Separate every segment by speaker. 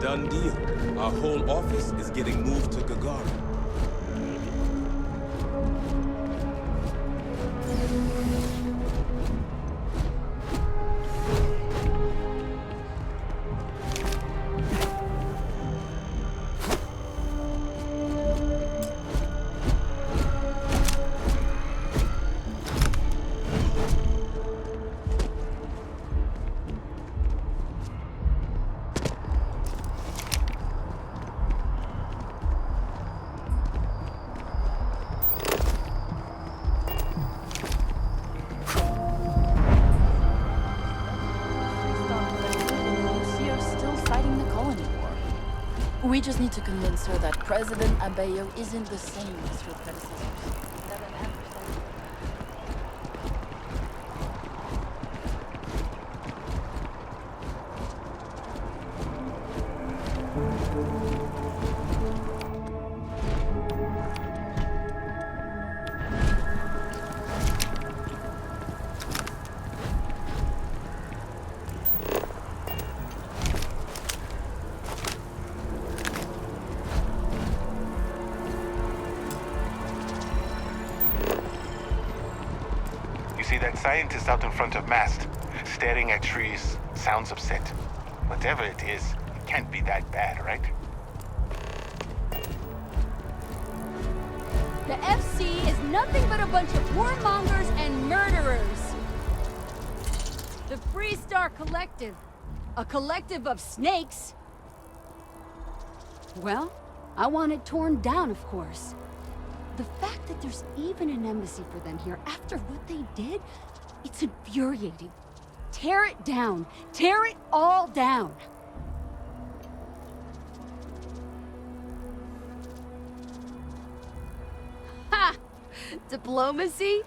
Speaker 1: Done deal. Our whole office is getting moved to Gagarin.
Speaker 2: We just need to convince her that President Abeyo isn't the same as her predecessors. That an adversary...
Speaker 3: See that scientist out in front of mast, staring at trees, sounds upset. Whatever it is, it can't be that bad, right?
Speaker 4: The FC is nothing but a bunch of warmongers and murderers. The Freestar Collective, a collective of snakes. Well, I want it torn down, of course. The fact that there's even an embassy for them here after what they did, it's infuriating. Tear it down. Tear it all down. Ha! Diplomacy?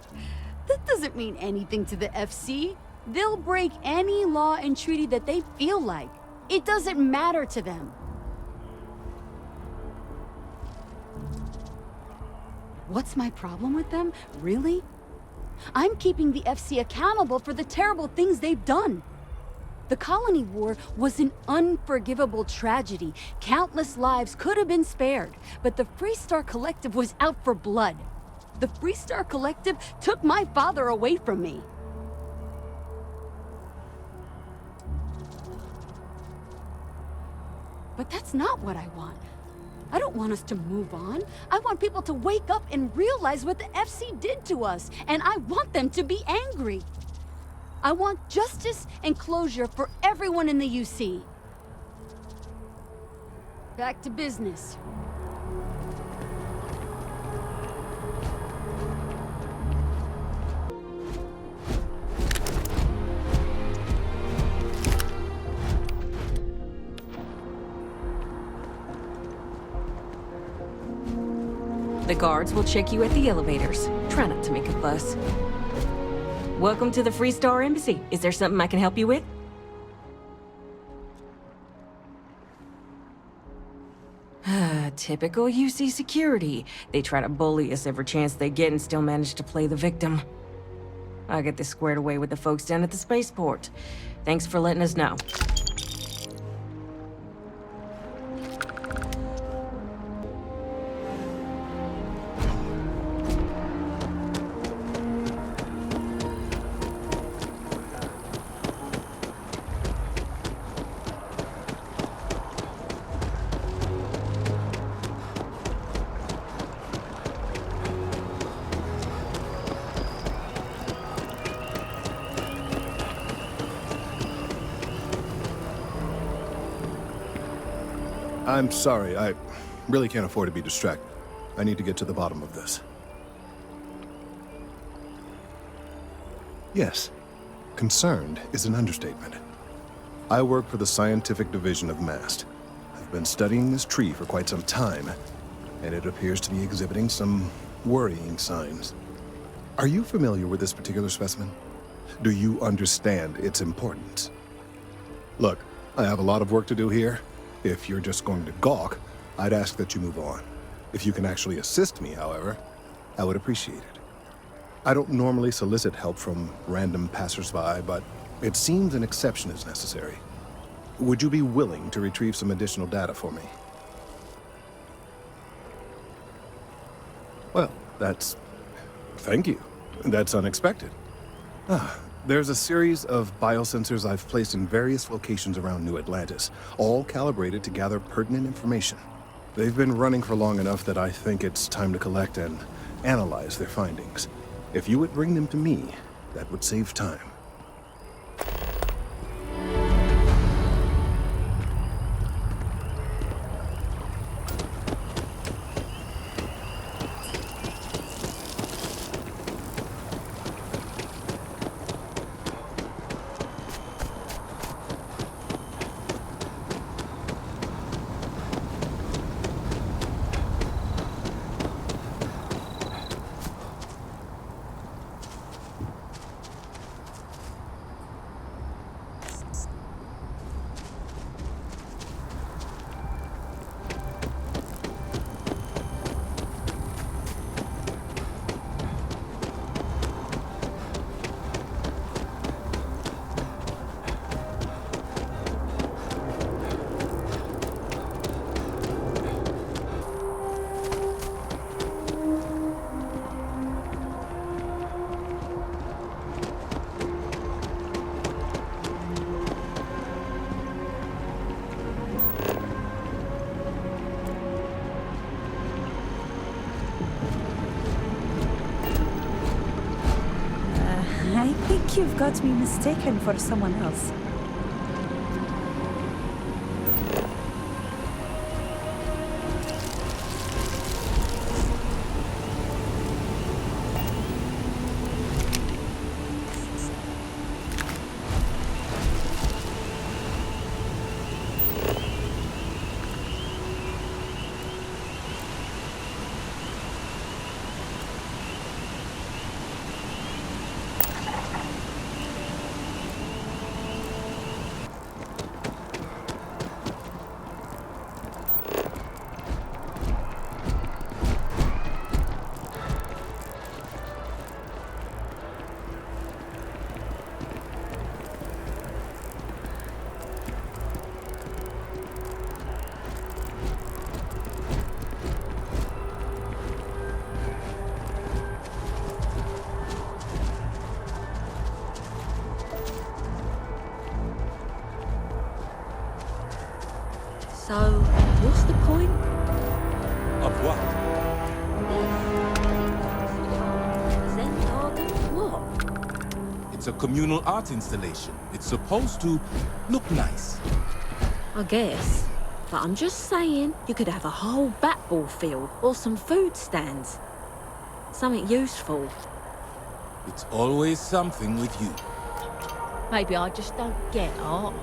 Speaker 4: That doesn't mean anything to the FC. They'll break any law and treaty that they feel like. It doesn't matter to them. What's my problem with them, really? I'm keeping the FC accountable for the terrible things they've done. The Colony War was an unforgivable tragedy. Countless lives could have been spared, but the Freestar Collective was out for blood. The Freestar Collective took my father away from me. But that's not what I want. I don't want us to move on. I want people to wake up and realize what the FC did to us, and I want them to be angry. I want justice and closure for everyone in the UC. Back to business.
Speaker 5: The guards will check you at the elevators. Try not to make a fuss. Welcome to the Freestar Embassy. Is there something I can help you with? Typical UC security. They try to bully us every chance they get and still manage to play the victim. I'll get this squared away with the folks down at the spaceport. Thanks for letting us know.
Speaker 6: I'm sorry, I really can't afford to be distracted. I need to get to the bottom of this. Yes, concerned is an understatement. I work for the scientific division of MAST. I've been studying this tree for quite some time, and it appears to be exhibiting some worrying signs. Are you familiar with this particular specimen? Do you understand its importance? Look, I have a lot of work to do here. If you're just going to gawk, I'd ask that you move on. If you can actually assist me, however, I would appreciate it. I don't normally solicit help from random passersby, but it seems an exception is necessary. Would you be willing to retrieve some additional data for me? Well, thank you. That's unexpected. There's a series of biosensors I've placed in various locations around New Atlantis, all calibrated to gather pertinent information. They've been running for long enough that I think it's time to collect and analyze their findings. If you would bring them to me, that would save time.
Speaker 7: I think you've got me mistaken for someone else.
Speaker 8: So, what's the point?
Speaker 1: Of what?
Speaker 8: What?
Speaker 1: It's a communal art installation. It's supposed to look nice.
Speaker 8: I guess. But I'm just saying, you could have a whole bat-ball field or some food stands. Something useful.
Speaker 1: It's always something with you.
Speaker 8: Maybe I just don't get art.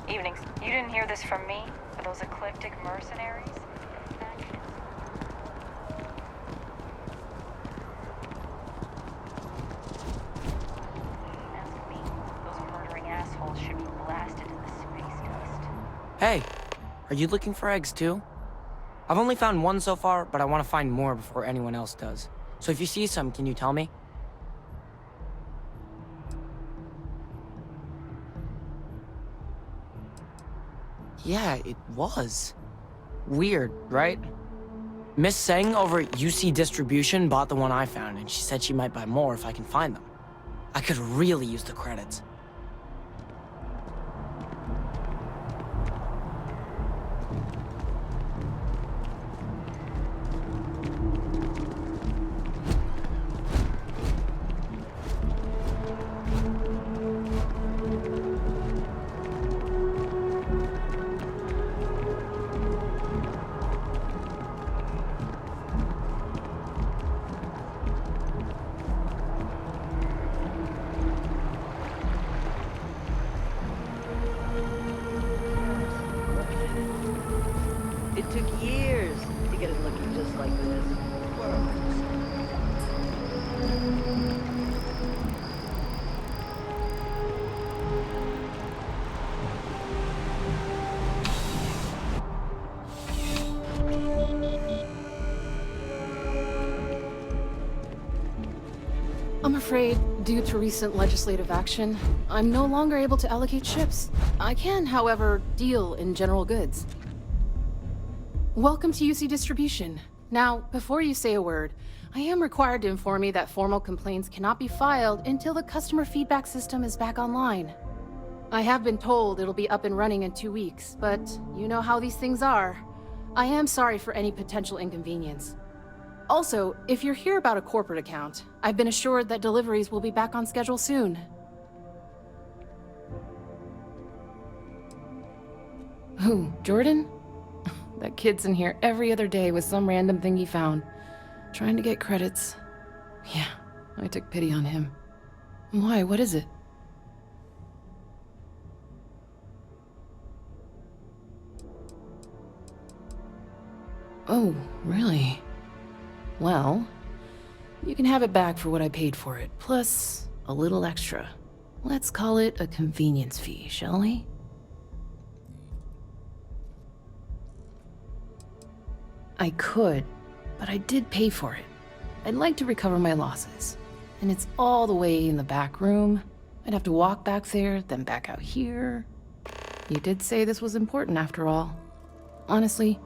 Speaker 9: Evenings. You didn't hear this from me? Are those eclectic mercenaries? Ask me. Those murdering assholes should be blasted in the space dust.
Speaker 10: Hey, are you looking for eggs too? I've only found one so far, but I want to find more before anyone else does. So if you see some, can you tell me? Yeah, it was. Weird, right? Miss Seng over at UC Distribution bought the one I found, and she said she might buy more if I can find them. I could really use the credits.
Speaker 11: It took years to get it looking just like this.
Speaker 12: I'm afraid, due to recent legislative action, I'm no longer able to allocate ships. I can, however, deal in general goods. Welcome to UC Distribution. Now, before you say a word, I am required to inform you that formal complaints cannot be filed until the customer feedback system is back online. I have been told it'll be up and running in 2 weeks, but you know how these things are. I am sorry for any potential inconvenience. Also, if you're here about a corporate account, I've been assured that deliveries will be back on schedule soon. Who, Jordan? That kid's in here every other day with some random thing he found. Trying to get credits. Yeah, I took pity on him. Why, what is it? Oh, really? Well, you can have it back for what I paid for it, plus a little extra. Let's call it a convenience fee, shall we? I could, but I did pay for it. I'd like to recover my losses. And it's all the way in the back room. I'd have to walk back there, then back out here. You did say this was important after all. Honestly,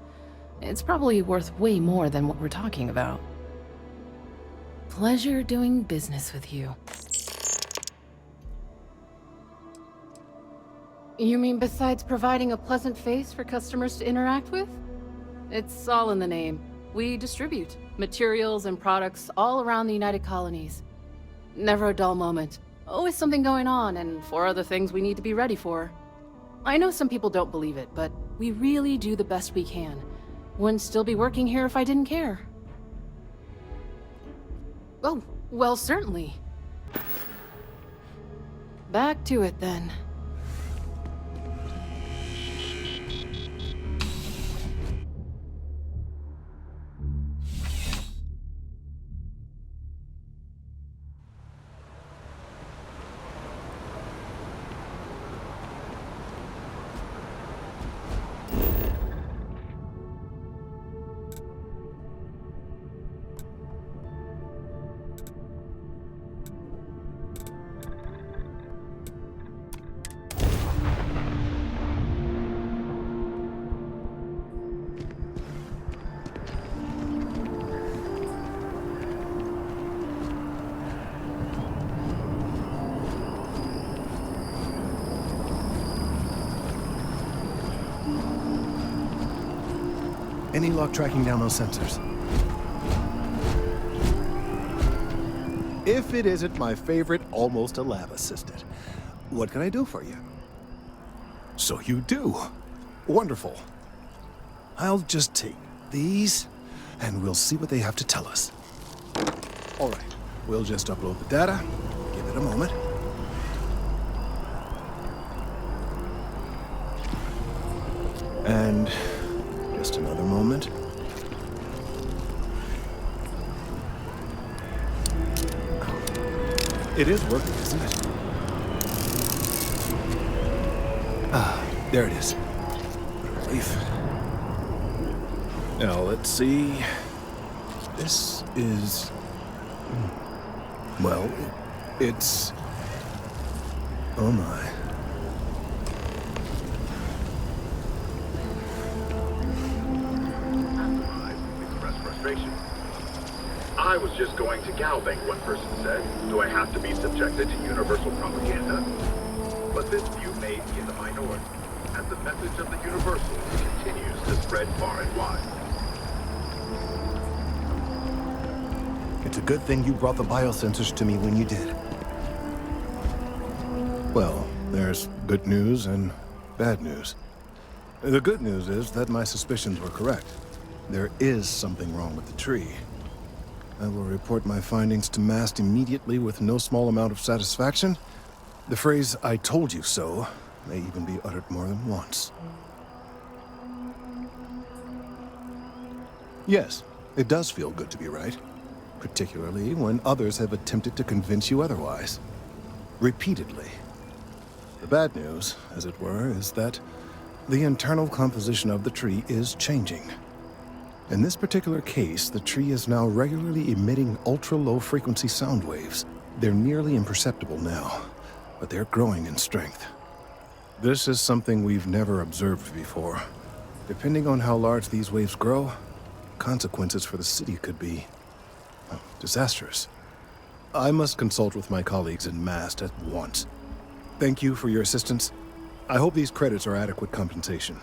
Speaker 12: it's probably worth way more than what we're talking about. Pleasure doing business with you. You mean besides providing a pleasant face for customers to interact with? It's all in the name. We distribute materials and products all around the United Colonies. Never a dull moment. Always something going on and 4 other things we need to be ready for. I know some people don't believe it, but we really do the best we can. Wouldn't still be working here if I didn't care. Oh, well, certainly. Back to it, then.
Speaker 6: Any luck tracking down those sensors? If it isn't my favorite almost a lab assistant, what can I do for you? So you do. Wonderful. I'll just take these, and we'll see what they have to tell us. All right, we'll just upload the data. Give it a moment. And just another moment. It is working, isn't it? Ah, there it is. Relief. Now, let's see. This is... well, it's... oh my.
Speaker 13: I was just going to Galbank, one person said. Do I have to be subjected to universal propaganda? But this view may be in the minority, as the message of the universal continues to spread far and wide.
Speaker 6: It's a good thing you brought the biosensors to me when you did. Well, there's good news and bad news. The good news is that my suspicions were correct. There is something wrong with the tree. I will report my findings to MAST immediately with no small amount of satisfaction. The phrase, "I told you so," may even be uttered more than once. Yes, it does feel good to be right. Particularly when others have attempted to convince you otherwise. Repeatedly. The bad news, as it were, is that the internal composition of the tree is changing. In this particular case, the tree is now regularly emitting ultra-low frequency sound waves. They're nearly imperceptible now, but they're growing in strength. This is something we've never observed before. Depending on how large these waves grow, consequences for the city could be disastrous. I must consult with my colleagues in MAST at once. Thank you for your assistance. I hope these credits are adequate compensation.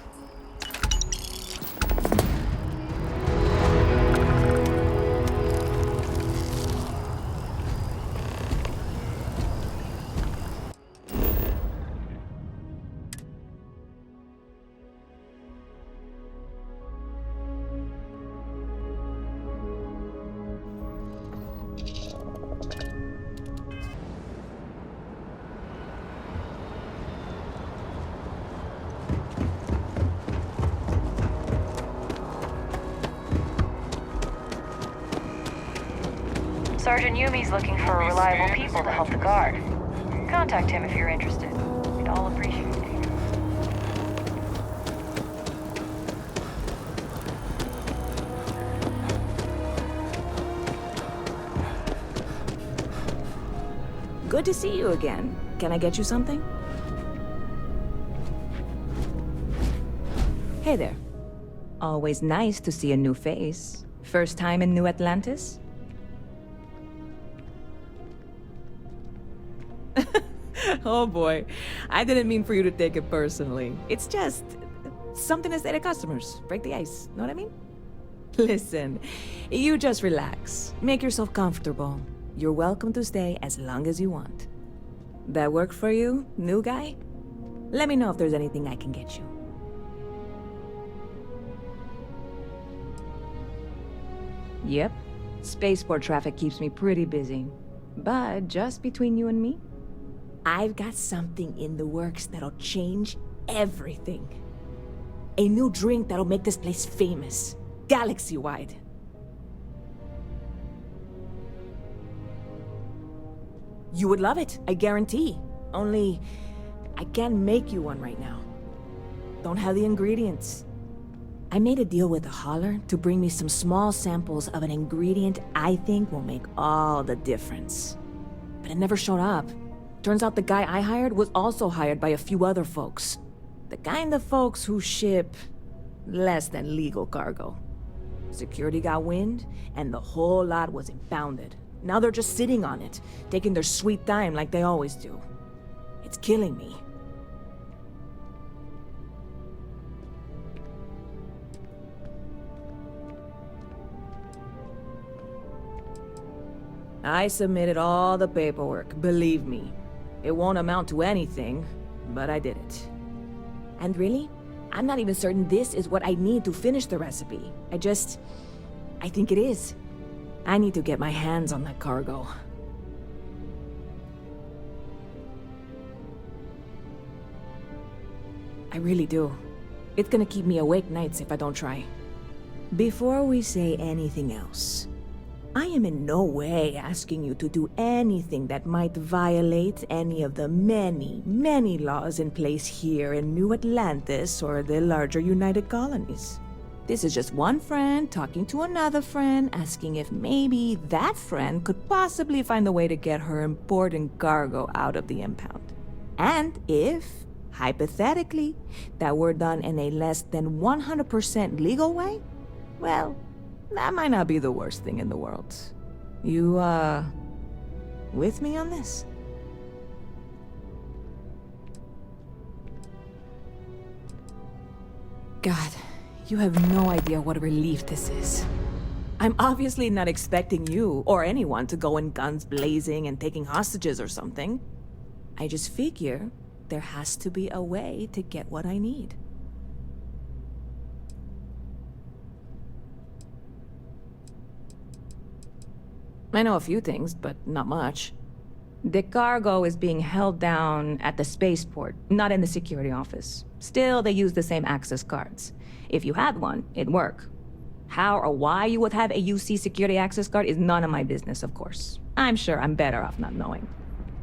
Speaker 9: Sergeant Yumi's looking for reliable people to help the guard. Contact him if you're interested. We'd all appreciate it.
Speaker 5: Good to see you again. Can I get you something? Hey there. Always nice to see a new face. First time in New Atlantis? Oh boy, I didn't mean for you to take it personally. It's just something to say to customers. Break the ice, know what I mean? Listen, you just relax. Make yourself comfortable. You're welcome to stay as long as you want. That work for you, new guy? Let me know if there's anything I can get you. Yep, spaceport traffic keeps me pretty busy. But just between you and me, I've got something in the works that'll change everything. A new drink that'll make this place famous, galaxy-wide. You would love it, I guarantee. Only, I can't make you one right now. Don't have the ingredients. I made a deal with a hauler to bring me some small samples of an ingredient I think will make all the difference. But it never showed up. Turns out the guy I hired was also hired by a few other folks. The kind of folks who ship less than legal cargo. Security got wind, and the whole lot was impounded. Now they're just sitting on it, taking their sweet time like they always do. It's killing me. I submitted all the paperwork, believe me. It won't amount to anything, but I did it. And really, I'm not even certain this is what I need to finish the recipe. I think it is. I need to get my hands on that cargo. I really do. It's gonna keep me awake nights if I don't try. Before we say anything else, I am in no way asking you to do anything that might violate any of the many, many laws in place here in New Atlantis or the larger United Colonies. This is just one friend talking to another friend, asking if maybe that friend could possibly find a way to get her important cargo out of the impound. And if, hypothetically, that were done in a less than 100% legal way, well, that might not be the worst thing in the world. You, with me on this? God, you have no idea what a relief this is. I'm obviously not expecting you or anyone to go in guns blazing and taking hostages or something. I just figure there has to be a way to get what I need. I know a few things, but not much. The cargo is being held down at the spaceport, not in the security office. Still, they use the same access cards. If you had one, it'd work. How or why you would have a UC security access card is none of my business, of course. I'm sure I'm better off not knowing.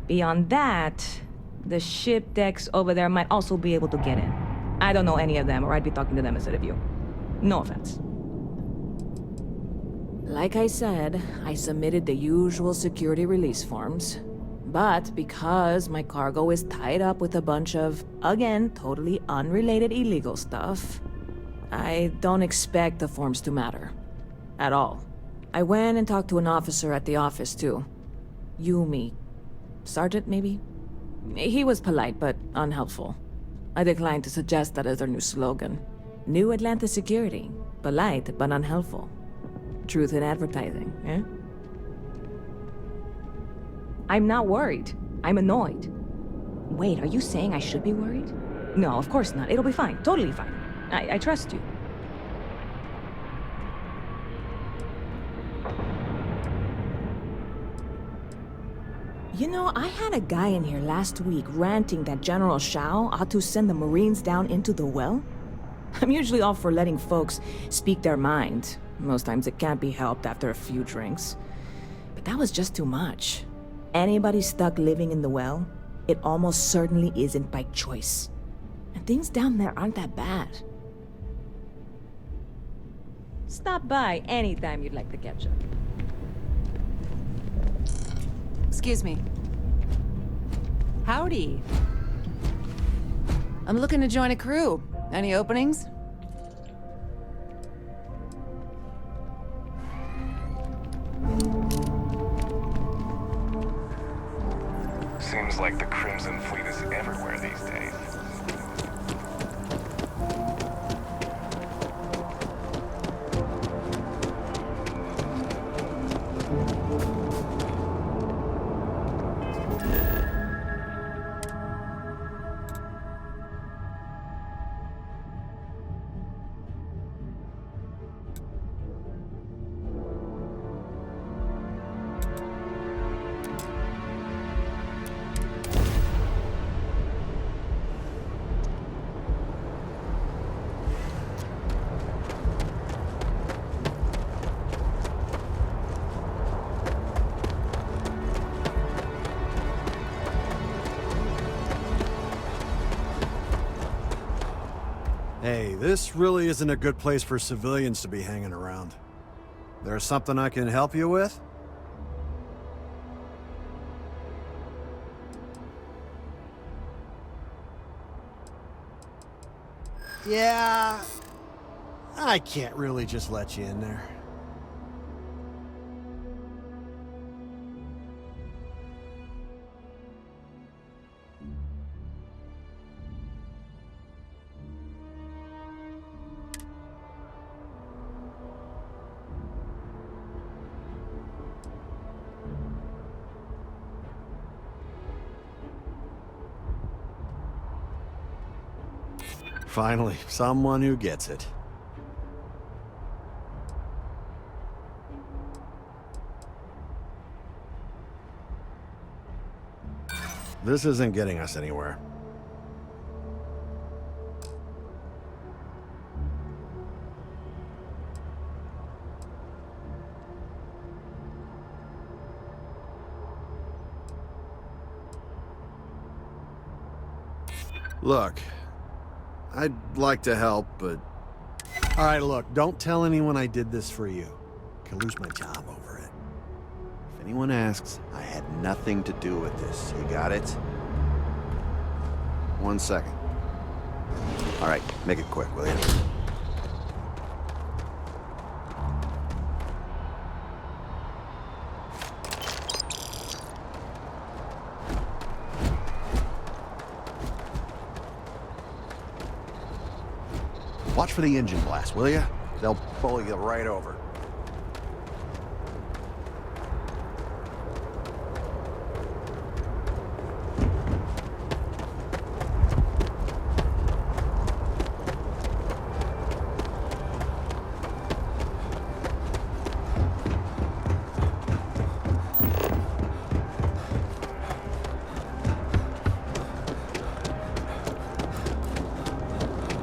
Speaker 5: Beyond that, the ship decks over there might also be able to get in. I don't know any of them, or I'd be talking to them instead of you. No offense. Like I said, I submitted the usual security release forms. But because my cargo is tied up with a bunch of, again, totally unrelated illegal stuff, I don't expect the forms to matter. At all. I went and talked to an officer at the office, too. Yumi. Sergeant, maybe? He was polite, but unhelpful. I declined to suggest that as their new slogan. New Atlanta Security. Polite, but unhelpful. Truth in advertising, eh? I'm not worried. I'm annoyed. Wait, are you saying I should be worried? No, of course not. It'll be fine. Totally fine. I trust you. You know, I had a guy in here last week ranting that General Shao ought to send the Marines down into the well. I'm usually all for letting folks speak their mind. Most times it can't be helped after a few drinks. But that was just too much. Anybody stuck living in the well, it almost certainly isn't by choice. And things down there aren't that bad. Stop by anytime you'd like to catch up.
Speaker 14: Excuse me. Howdy.
Speaker 15: I'm looking to join a crew. Any openings?
Speaker 3: Seems like the Crimson Fleet is everywhere these days.
Speaker 16: Hey, this really isn't a good place for civilians to be hanging around. There's something I can help you with? Yeah, I can't really just let you in there. Finally, someone who gets it. This isn't getting us anywhere. Look, I'd like to help, but... All right, look, don't tell anyone I did this for you. I could lose my job over it.
Speaker 17: If anyone asks, I had nothing to do with this. You got it?
Speaker 16: 1 second.
Speaker 17: All right, make it quick, will you?
Speaker 16: Watch for the engine blast, will you? They'll pull you right over.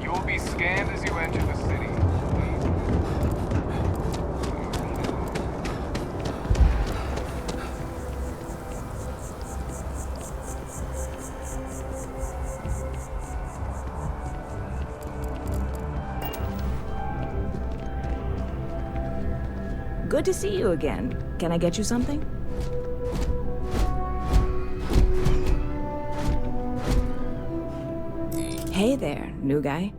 Speaker 3: You will be scanned as you enter the city.
Speaker 5: Good to see you again. Can I get you something? Hey there, new guy.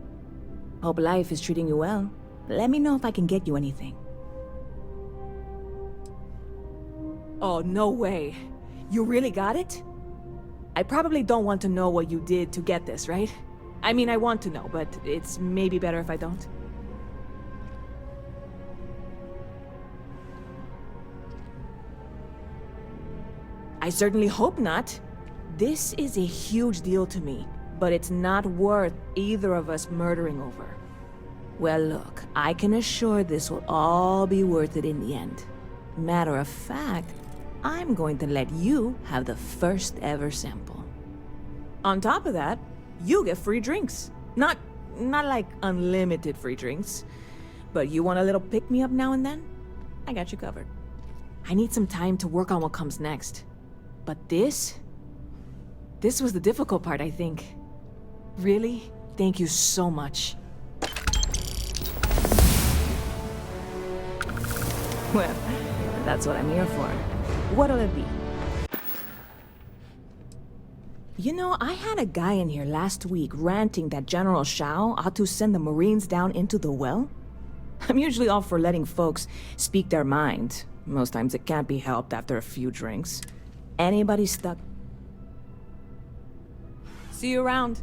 Speaker 5: Hope life is treating you well. Let me know if I can get you anything. Oh, no way. You really got it? I probably don't want to know what you did to get this, right? I mean, I want to know, but it's maybe better if I don't. I certainly hope not. This is a huge deal to me, but it's not worth either of us murdering over. Well, look, I can assure this will all be worth it in the end. Matter of fact, I'm going to let you have the first ever sample. On top of that, you get free drinks. Not like unlimited free drinks, but you want a little pick-me-up now and then? I got you covered. I need some time to work on what comes next. But this was the difficult part, I think. Really, thank you so much. Well, that's what I'm here for. What'll it be? You know, I had a guy in here last week ranting that General Shao ought to send the Marines down into the well. I'm usually all for letting folks speak their mind. Most times it can't be helped after a few drinks. Anybody stuck? See you around.